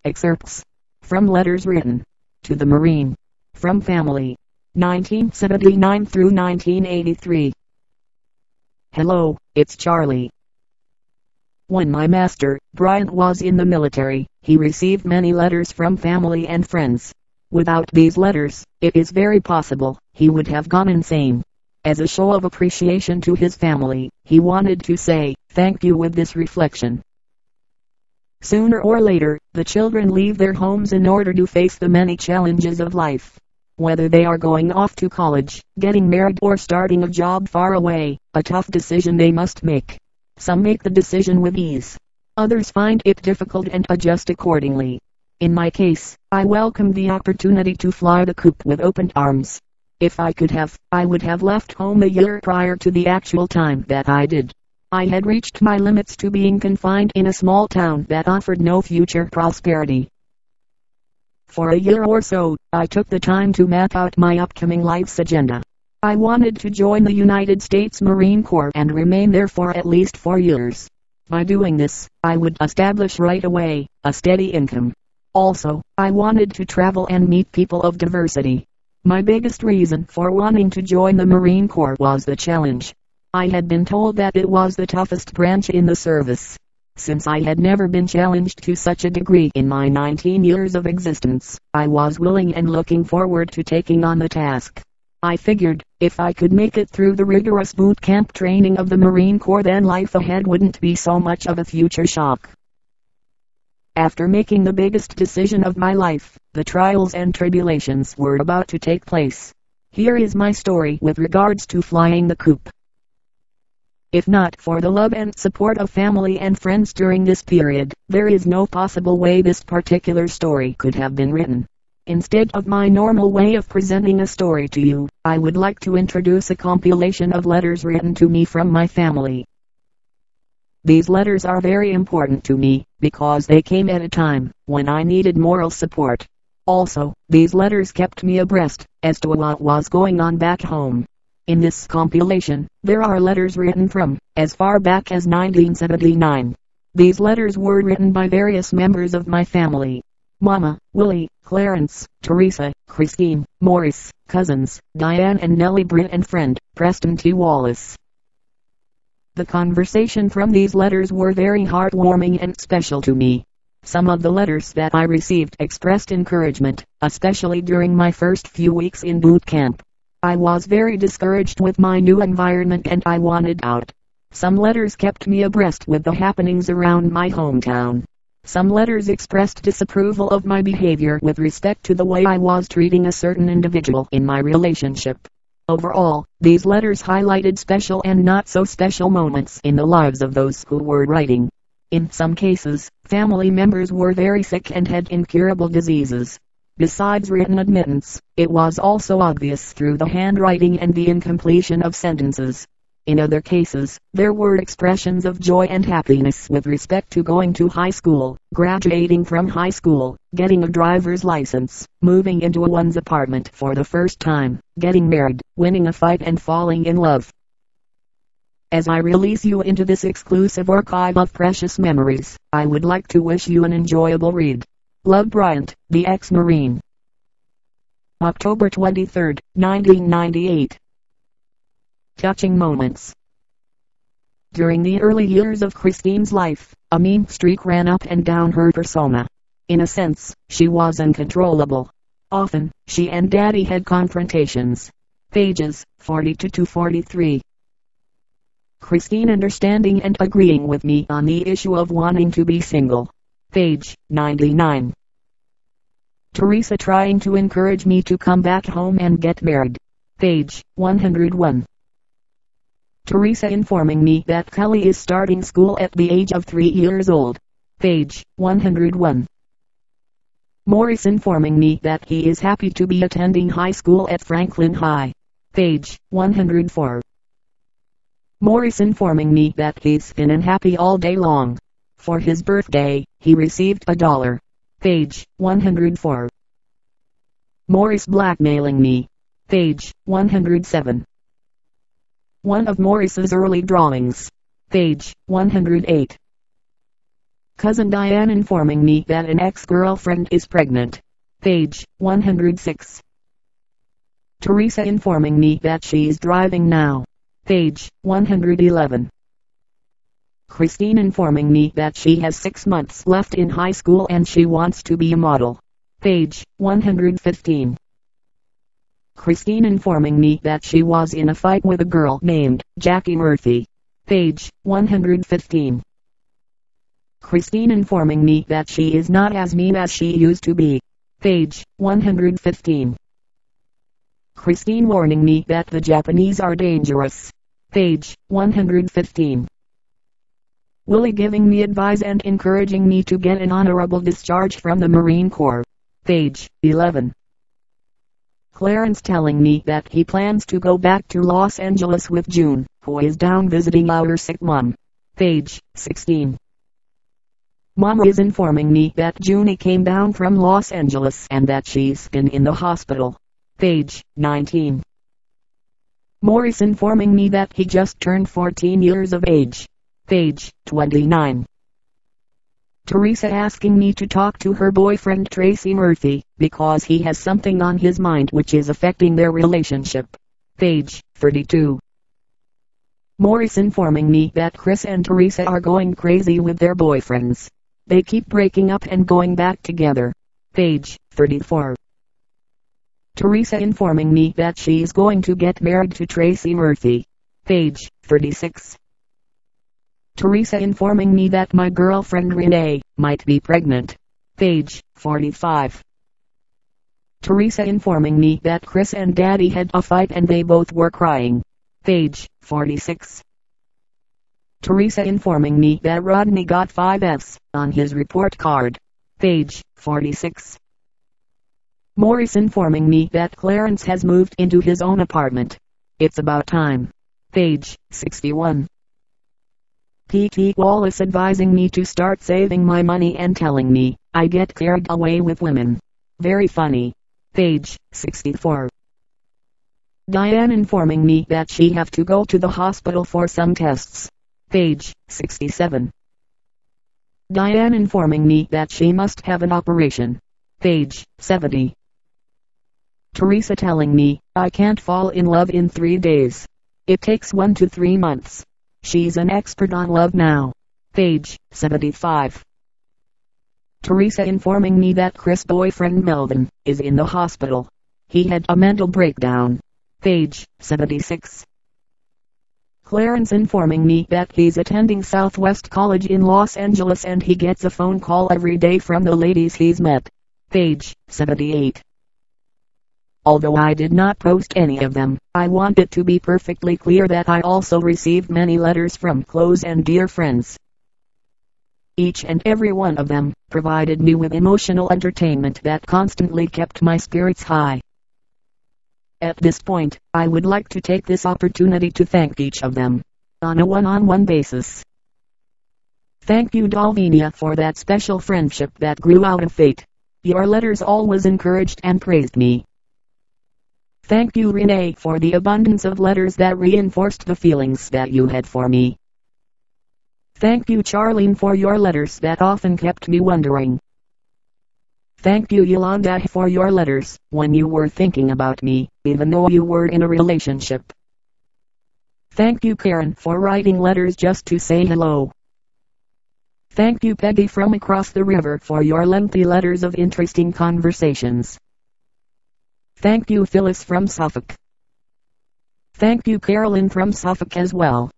Excerpts from letters written to the Marine from family 1979 through 1983. Hello, it's Charlie. When my master, Bryant, was in the military, he received many letters from family and friends. Without these letters, it is very possible he would have gone insane. As a show of appreciation to his family, he wanted to say thank you with this reflection. Sooner or later, the children leave their homes in order to face the many challenges of life. Whether they are going off to college, getting married, or starting a job far away, a tough decision they must make. Some make the decision with ease. Others find it difficult and adjust accordingly. In my case, I welcomed the opportunity to fly the coop with open arms. If I could have, I would have left home a year prior to the actual time that I did. I had reached my limits to being confined in a small town that offered no future prosperity. For a year or so, I took the time to map out my upcoming life's agenda. I wanted to join the United States Marine Corps and remain there for at least 4 years. By doing this, I would establish right away a steady income. Also, I wanted to travel and meet people of diversity. My biggest reason for wanting to join the Marine Corps was the challenge. I had been told that it was the toughest branch in the service. Since I had never been challenged to such a degree in my 19 years of existence, I was willing and looking forward to taking on the task. I figured, if I could make it through the rigorous boot camp training of the Marine Corps, then life ahead wouldn't be so much of a future shock. After making the biggest decision of my life, the trials and tribulations were about to take place. Here is my story with regards to flying the coop. If not for the love and support of family and friends during this period, there is no possible way this particular story could have been written. Instead of my normal way of presenting a story to you, I would like to introduce a compilation of letters written to me from my family. These letters are very important to me, because they came at a time when I needed moral support. Also, these letters kept me abreast as to what was going on back home. In this compilation, there are letters written from as far back as 1979. These letters were written by various members of my family. Mama, Willie, Clarence, Teresa, Christine, Maurice, cousins, Diane and Nellie Britt, and friend, Preston T. Wallace. The conversation from these letters were very heartwarming and special to me. Some of the letters that I received expressed encouragement, especially during my first few weeks in boot camp. I was very discouraged with my new environment and I wanted out. Some letters kept me abreast with the happenings around my hometown. Some letters expressed disapproval of my behavior with respect to the way I was treating a certain individual in my relationship. Overall, these letters highlighted special and not so special moments in the lives of those who were writing. In some cases, family members were very sick and had incurable diseases. Besides written admittance, it was also obvious through the handwriting and the incompletion of sentences. In other cases, there were expressions of joy and happiness with respect to going to high school, graduating from high school, getting a driver's license, moving into one's apartment for the first time, getting married, winning a fight, and falling in love. As I release you into this exclusive archive of precious memories, I would like to wish you an enjoyable read. Love, Bryant, the ex-Marine. October 23, 1998. Touching moments. During the early years of Christine's life, a mean streak ran up and down her persona. In a sense, she was uncontrollable. Often, she and Daddy had confrontations. Pages 42 to 43. Christine understanding and agreeing with me on the issue of wanting to be single. Page 99. Teresa trying to encourage me to come back home and get married. Page 101. Teresa informing me that Kelly is starting school at the age of 3 years old. Page 101. Maurice informing me that he is happy to be attending high school at Franklin High. Page 104. Maurice informing me that he's been unhappy all day long. For his birthday, he received $1. Page 104. Maurice blackmailing me. Page 107. One of Maurice's early drawings. Page 108. Cousin Diane informing me that an ex-girlfriend is pregnant. Page 106. Teresa informing me that she's driving now. Page 111. Christine informing me that she has 6 months left in high school and she wants to be a model. Page 115. Christine informing me that she was in a fight with a girl named Jackie Murphy. Page 115. Christine informing me that she is not as mean as she used to be. Page 115. Christine warning me that the Japanese are dangerous. Page 115. Willie giving me advice and encouraging me to get an honorable discharge from the Marine Corps. Page 11. Clarence telling me that he plans to go back to Los Angeles with June, who is down visiting our sick mom. Page 16. Mom is informing me that Junie came down from Los Angeles and that she's been in the hospital. Page 19. Maurice informing me that he just turned 14 years of age. Page 29. Teresa asking me to talk to her boyfriend Tracy Murphy, because he has something on his mind which is affecting their relationship. Page 32. Maurice informing me that Chris and Teresa are going crazy with their boyfriends. They keep breaking up and going back together. Page 34. Teresa informing me that she's going to get married to Tracy Murphy. Page 36. Teresa informing me that my girlfriend Renee might be pregnant. Page 45. Teresa informing me that Chris and Daddy had a fight and they both were crying. Page 46. Teresa informing me that Rodney got 5 F's on his report card. Page 46. Maurice informing me that Clarence has moved into his own apartment. It's about time. Page 61. P.T. Wallace advising me to start saving my money and telling me I get carried away with women. Very funny. Page 64. Diane informing me that she have to go to the hospital for some tests. Page 67. Diane informing me that she must have an operation. Page 70. Teresa telling me I can't fall in love in 3 days. It takes 1 to 3 months. She's an expert on love now. Page 75. Teresa informing me that Chris' boyfriend Melvin is in the hospital. He had a mental breakdown. Page 76. Clarence informing me that he's attending Southwest College in Los Angeles and he gets a phone call every day from the ladies he's met. Page 78. Although I did not post any of them, I want it to be perfectly clear that I also received many letters from close and dear friends. Each and every one of them provided me with emotional entertainment that constantly kept my spirits high. At this point, I would like to take this opportunity to thank each of them on a one-on-one basis. Thank you Dalvinia for that special friendship that grew out of fate. Your letters always encouraged and praised me. Thank you Renee for the abundance of letters that reinforced the feelings that you had for me. Thank you Charlene for your letters that often kept me wondering. Thank you Yolanda for your letters when you were thinking about me, even though you were in a relationship. Thank you Karen for writing letters just to say hello. Thank you Peggy from across the river for your lengthy letters of interesting conversations. Thank you Phyllis from Suffolk. Thank you Carolyn from Suffolk as well.